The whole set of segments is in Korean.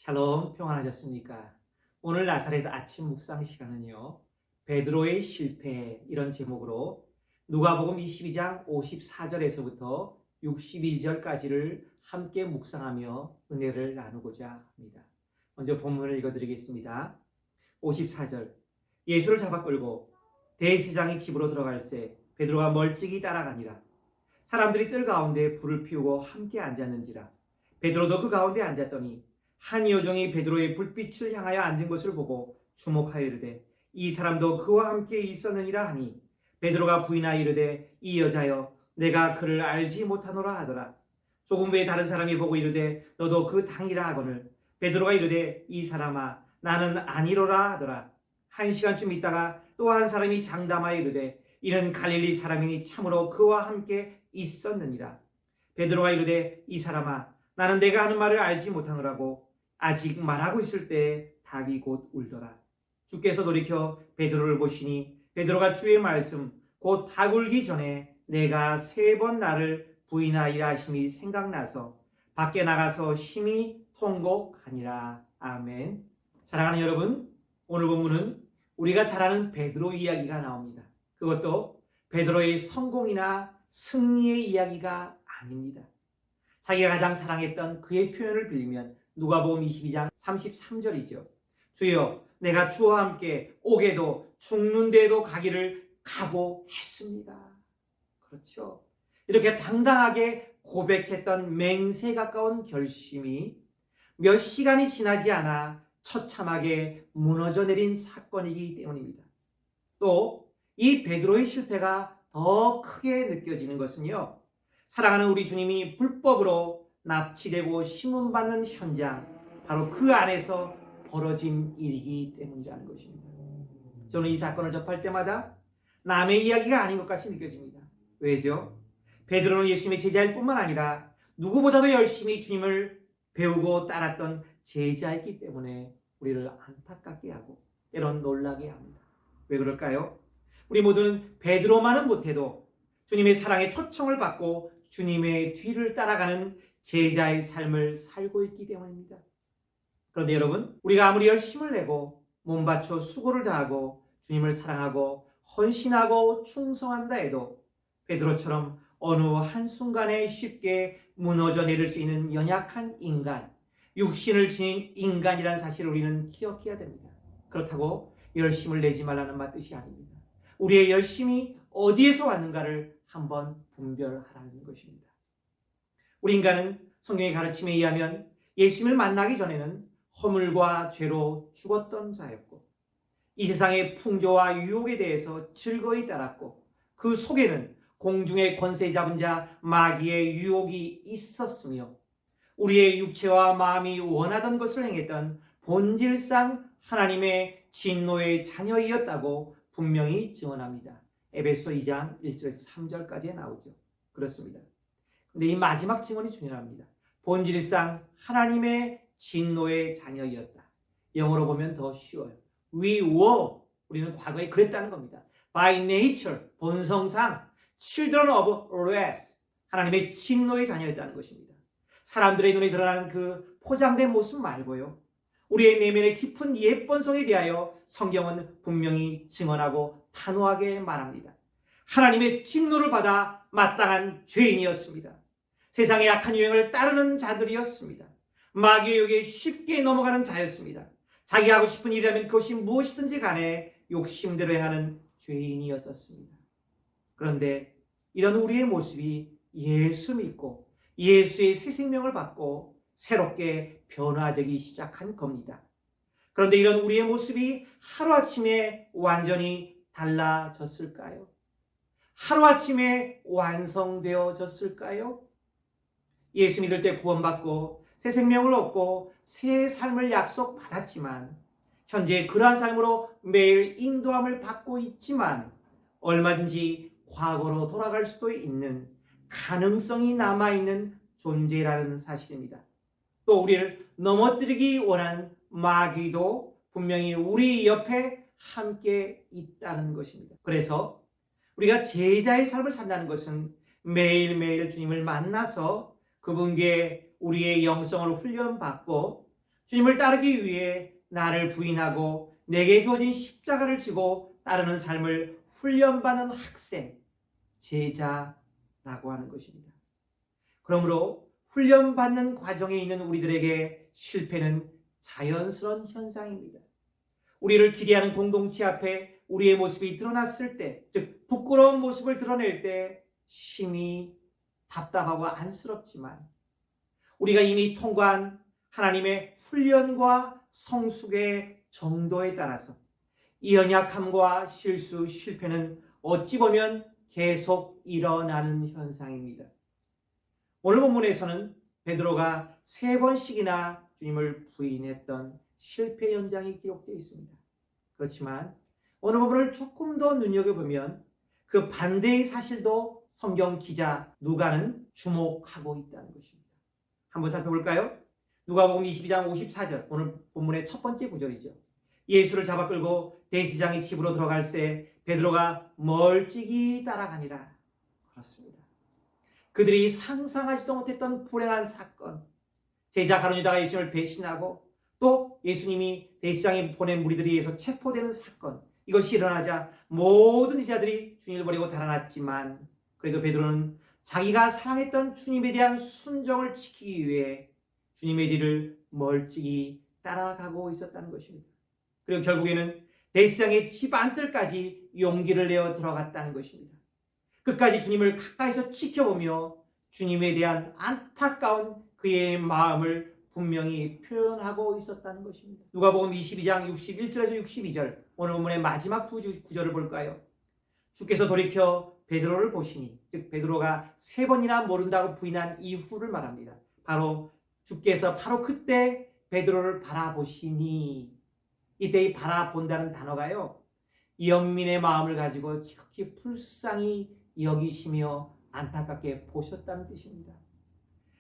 샬롬, 평안하셨습니까? 오늘 나사렛 아침 묵상 시간은요, 베드로의 실패, 이런 제목으로 누가복음 22장 54절에서부터 62절까지를 함께 묵상하며 은혜를 나누고자 합니다. 먼저 본문을 읽어드리겠습니다. 54절. 예수를 잡아 끌고 대제사장의 집으로 들어갈새 베드로가 멀찍이 따라가니라. 사람들이 뜰 가운데 불을 피우고 함께 앉았는지라. 베드로도 그 가운데 앉았더니 한 여종이 베드로의 불빛을 향하여 앉은 것을 보고 주목하여 이르되 이 사람도 그와 함께 있었느니라 하니, 베드로가 부인하여 이르되 이 여자여, 내가 그를 알지 못하노라 하더라. 조금 후에 다른 사람이 보고 이르되 너도 그 당이라 하거늘 베드로가 이르되 이 사람아, 나는 아니로라 하더라. 1시간쯤 있다가 또 한 사람이 장담하여 이르되 이는 갈릴리 사람이니 참으로 그와 함께 있었느니라. 베드로가 이르되 이 사람아, 나는 내가 하는 말을 알지 못하노라고 아직 말하고 있을 때에 닭이 곧 울더라. 주께서 돌이켜 베드로를 보시니 베드로가 주의 말씀 곧 닭 울기 전에 내가 3번 나를 부인하리라 하심이 생각나서 밖에 나가서 심히 통곡하니라. 아멘. 사랑하는 여러분, 오늘 본문은 우리가 잘 아는 베드로 이야기가 나옵니다. 그것도 베드로의 성공이나 승리의 이야기가 아닙니다. 자기가 가장 사랑했던 그의 표현을 빌리면 누가복음 22장 33절이죠. 주여, 내가 주와 함께 오게도 죽는 데도 가기를 각오했습니다. 그렇죠. 이렇게 당당하게 고백했던 맹세에 가까운 결심이 몇 시간이 지나지 않아 처참하게 무너져 내린 사건이기 때문입니다. 또 이 베드로의 실패가 더 크게 느껴지는 것은요, 사랑하는 우리 주님이 불법으로 납치되고 심문받는 현장, 바로 그 안에서 벌어진 일이기 때문이라는 것입니다. 저는 이 사건을 접할 때마다 남의 이야기가 아닌 것 같이 느껴집니다. 왜죠? 베드로는 예수님의 제자일 뿐만 아니라 누구보다도 열심히 주님을 배우고 따랐던 제자이기 때문에 우리를 안타깝게 하고 때론 놀라게 합니다. 왜 그럴까요? 우리 모두는 베드로만은 못해도 주님의 사랑에 초청을 받고 주님의 뒤를 따라가는 제자의 삶을 살고 있기 때문입니다. 그런데 여러분, 우리가 아무리 열심을 내고 몸 바쳐 수고를 다하고 주님을 사랑하고 헌신하고 충성한다 해도 베드로처럼 어느 한순간에 쉽게 무너져 내릴 수 있는 연약한 인간, 육신을 지닌 인간이라는 사실을 우리는 기억해야 됩니다. 그렇다고 열심을 내지 말라는 뜻이 아닙니다. 우리의 열심이 어디에서 왔는가를 한번 분별하라는 것입니다. 우리 인간은 성경의 가르침에 의하면 예수님을 만나기 전에는 허물과 죄로 죽었던 자였고, 이 세상의 풍조와 유혹에 대해서 즐거이 따랐고, 그 속에는 공중의 권세 잡은 자 마귀의 유혹이 있었으며, 우리의 육체와 마음이 원하던 것을 행했던 본질상 하나님의 진노의 자녀이었다고 분명히 증언합니다. 에베소 2장 1절에서 3절까지에 나오죠. 그렇습니다. 근데 이 마지막 증언이 중요합니다. 본질상 하나님의 진노의 자녀이었다. 영어로 보면 더 쉬워요. We were, 우리는 과거에 그랬다는 겁니다. By nature, 본성상 children of wrath, 하나님의 진노의 자녀였다는 것입니다. 사람들의 눈에 드러나는 그 포장된 모습 말고요, 우리의 내면의 깊은 예본성에 대하여 성경은 분명히 증언하고 단호하게 말합니다. 하나님의 진노를 받아 마땅한 죄인이었습니다. 세상의 악한 유행을 따르는 자들이었습니다. 마귀의 유혹에 쉽게 넘어가는 자였습니다. 자기가 하고 싶은 일이라면 그것이 무엇이든지 간에 욕심대로 행하는 죄인이었습니다. 그런데 이런 우리의 모습이 예수 믿고 예수의 새 생명을 받고 새롭게 변화되기 시작한 겁니다. 그런데 이런 우리의 모습이 하루아침에 완전히 달라졌을까요? 하루아침에 완성되어졌을까요? 예수 믿을 때 구원받고 새 생명을 얻고 새 삶을 약속받았지만, 현재 그러한 삶으로 매일 인도함을 받고 있지만 얼마든지 과거로 돌아갈 수도 있는 가능성이 남아있는 존재라는 사실입니다. 또 우리를 넘어뜨리기 원하는 마귀도 분명히 우리 옆에 함께 있다는 것입니다. 그래서 우리가 제자의 삶을 산다는 것은 매일매일 주님을 만나서 그분께 우리의 영성을 훈련받고 주님을 따르기 위해 나를 부인하고 내게 주어진 십자가를 지고 따르는 삶을 훈련받는 학생, 제자라고 하는 것입니다. 그러므로 훈련받는 과정에 있는 우리들에게 실패는 자연스러운 현상입니다. 우리를 기대하는 공동체 앞에 우리의 모습이 드러났을 때, 즉 부끄러운 모습을 드러낼 때 심히 답답하고 안쓰럽지만 우리가 이미 통과한 하나님의 훈련과 성숙의 정도에 따라서 이 연약함과 실수, 실패는 어찌 보면 계속 일어나는 현상입니다. 오늘 본문에서는 베드로가 3번씩이나 주님을 부인했던 실패 현장이 기록되어 있습니다. 그렇지만 오늘 본문을 조금 더 눈여겨보면 그 반대의 사실도 성경 기자 누가는 주목하고 있다는 것입니다. 한번 살펴볼까요? 누가복음 22장 54절, 오늘 본문의 첫 번째 구절이죠. 예수를 잡아 끌고 대제사장의 집으로 들어갈새 베드로가 멀찍이 따라가니라. 그렇습니다. 그들이 상상하지도 못했던 불행한 사건, 제자 가룟 유다가 예수님을 배신하고 또 예수님이 대제사장이 보낸 무리들에 의해서 체포되는 사건, 이것이 일어나자 모든 제자들이 주님을 버리고 달아났지만 그래도 베드로는 자기가 사랑했던 주님에 대한 순종을 지키기 위해 주님의 뒤를 멀찍이 따라가고 있었다는 것입니다. 그리고 결국에는 대제사장의 집 안뜰까지 용기를 내어 들어갔다는 것입니다. 끝까지 주님을 가까이서 지켜보며 주님에 대한 안타까운 그의 마음을 분명히 표현하고 있었다는 것입니다. 누가복음 22장 61절에서 62절, 오늘 본문의 마지막 두 구절을 볼까요? 주께서 돌이켜 베드로를 보시니, 즉 베드로가 3번이나 모른다고 부인한 이후를 말합니다. 바로 주께서 바로 그때 베드로를 바라보시니, 이때 이 바라본다는 단어가요, 연민의 마음을 가지고 지극히 불쌍히 여기시며 안타깝게 보셨다는 뜻입니다.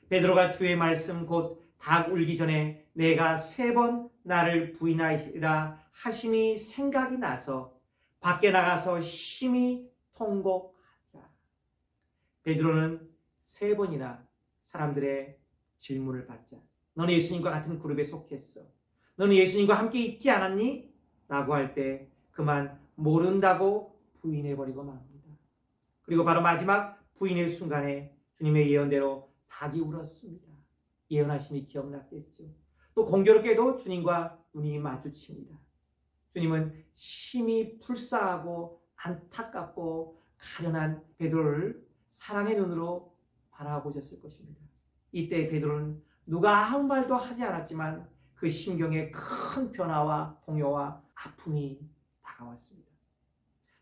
베드로가 주의 말씀 곧 닭 울기 전에 내가 3번 나를 부인하시리라 하심이 생각이 나서 밖에 나가서 심히 통곡하리라. 베드로는 3번이나 사람들의 질문을 받자 너는 예수님과 같은 그룹에 속했어, 너는 예수님과 함께 있지 않았니? 라고 할 때 그만 모른다고 부인해버리고 맙니다. 그리고 바로 마지막 부인의 순간에 주님의 예언대로 닭이 울었습니다. 예언하심이 기억났겠죠. 또 공교롭게도 주님과 눈이 마주칩니다. 주님은 심히 불쌍하고 안타깝고 가련한 베드로를 사랑의 눈으로 바라보셨을 것입니다. 이때 베드로는 누가 아무 말도 하지 않았지만 그 심경에 큰 변화와 동요와 아픔이 다가왔습니다.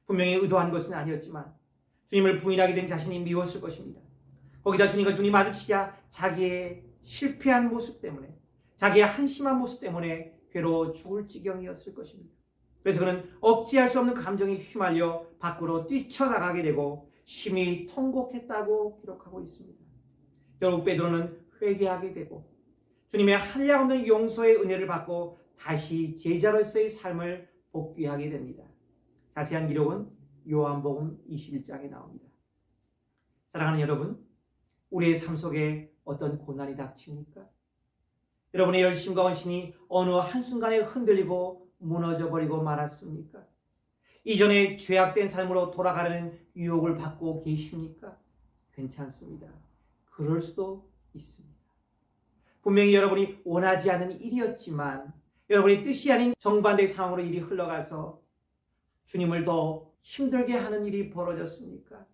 분명히 의도한 것은 아니었지만 주님을 부인하게 된 자신이 미웠을 것입니다. 거기다 주님과 눈이 마주치자 자기의 실패한 모습 때문에, 자기의 한심한 모습 때문에 괴로워 죽을 지경이었을 것입니다. 그래서 그는 억제할 수 없는 감정에 휘말려 밖으로 뛰쳐나가게 되고 심히 통곡했다고 기록하고 있습니다. 결국 베드로는 회개하게 되고 주님의 한량없는 용서의 은혜를 받고 다시 제자로서의 삶을 복귀하게 됩니다. 자세한 기록은 요한복음 21장에 나옵니다. 사랑하는 여러분, 우리의 삶 속에 어떤 고난이 닥칩니까? 여러분의 열심과 헌신이 어느 한순간에 흔들리고 무너져버리고 말았습니까? 이전에 죄악된 삶으로 돌아가려는 유혹을 받고 계십니까? 괜찮습니다. 그럴 수도 있습니다. 분명히 여러분이 원하지 않은 일이었지만 여러분의 뜻이 아닌 정반대의 상황으로 일이 흘러가서 주님을 더 힘들게 하는 일이 벌어졌습니까?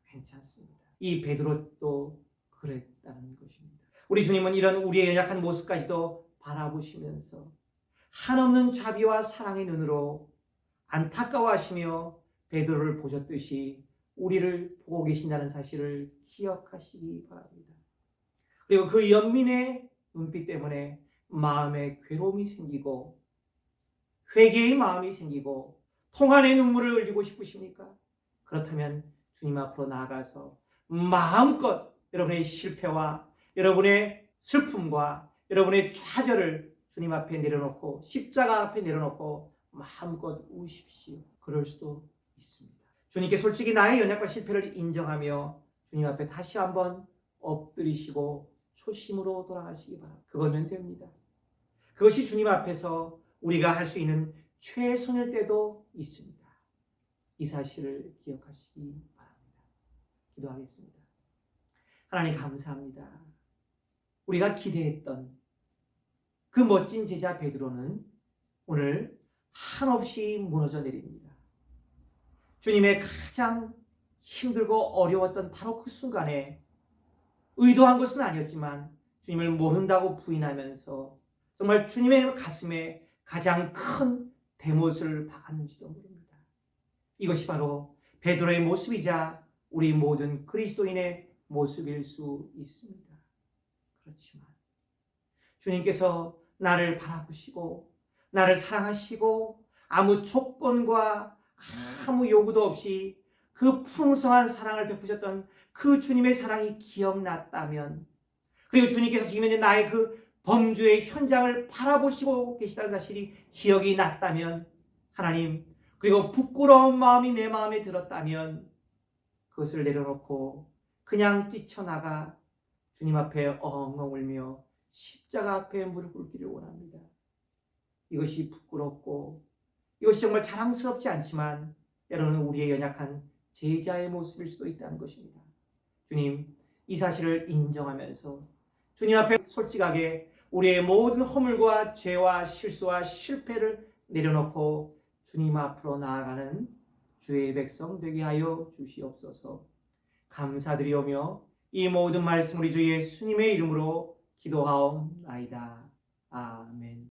괜찮습니다. 이 베드로도 그랬다는 것입니다. 우리 주님은 이런 우리의 연약한 모습까지도 바라보시면서 한없는 자비와 사랑의 눈으로 안타까워하시며 베드로를 보셨듯이 우리를 보고 계신다는 사실을 기억하시기 바랍니다. 그리고 그 연민의 눈빛 때문에 마음에 괴로움이 생기고 회개의 마음이 생기고 통한의 눈물을 흘리고 싶으십니까? 그렇다면 주님 앞으로 나아가서 마음껏 여러분의 실패와 여러분의 슬픔과 여러분의 좌절을 주님 앞에 내려놓고 십자가 앞에 내려놓고 마음껏 우십시오. 그럴 수도 있습니다. 주님께 솔직히 나의 연약과 실패를 인정하며 주님 앞에 다시 한번 엎드리시고 초심으로 돌아가시기 바랍니다. 그거면 됩니다. 그것이 주님 앞에서 우리가 할 수 있는 최선일 때도 있습니다. 이 사실을 기억하시기 바랍니다. 기도하겠습니다. 하나님 감사합니다. 우리가 기대했던 그 멋진 제자 베드로는 오늘 한없이 무너져 내립니다. 주님의 가장 힘들고 어려웠던 바로 그 순간에 의도한 것은 아니었지만 주님을 모른다고 부인하면서 정말 주님의 가슴에 가장 큰 대못을 박았는지도 모릅니다. 이것이 바로 베드로의 모습이자 우리 모든 그리스도인의 모습일 수 있습니다. 그렇지만 주님께서 나를 바라보시고 나를 사랑하시고 아무 조건과 아무 요구도 없이 그 풍성한 사랑을 베푸셨던 그 주님의 사랑이 기억났다면, 그리고 주님께서 지금 현재 나의 그 범죄의 현장을 바라보시고 계시다는 사실이 기억이 났다면, 하나님, 그리고 부끄러운 마음이 내 마음에 들었다면 그것을 내려놓고 그냥 뛰쳐나가 주님 앞에 엉엉 울며 십자가 앞에 무릎 꿇기를 원합니다. 이것이 부끄럽고 이것이 정말 자랑스럽지 않지만 때로는 우리의 연약한 제자의 모습일 수도 있다는 것입니다. 주님, 이 사실을 인정하면서 주님 앞에 솔직하게 우리의 모든 허물과 죄와 실수와 실패를 내려놓고 주님 앞으로 나아가는 주의 백성 되게 하여 주시옵소서. 감사드리오며 이 모든 말씀 우리 주 예수님의 이름으로 기도하옵나이다. 아멘.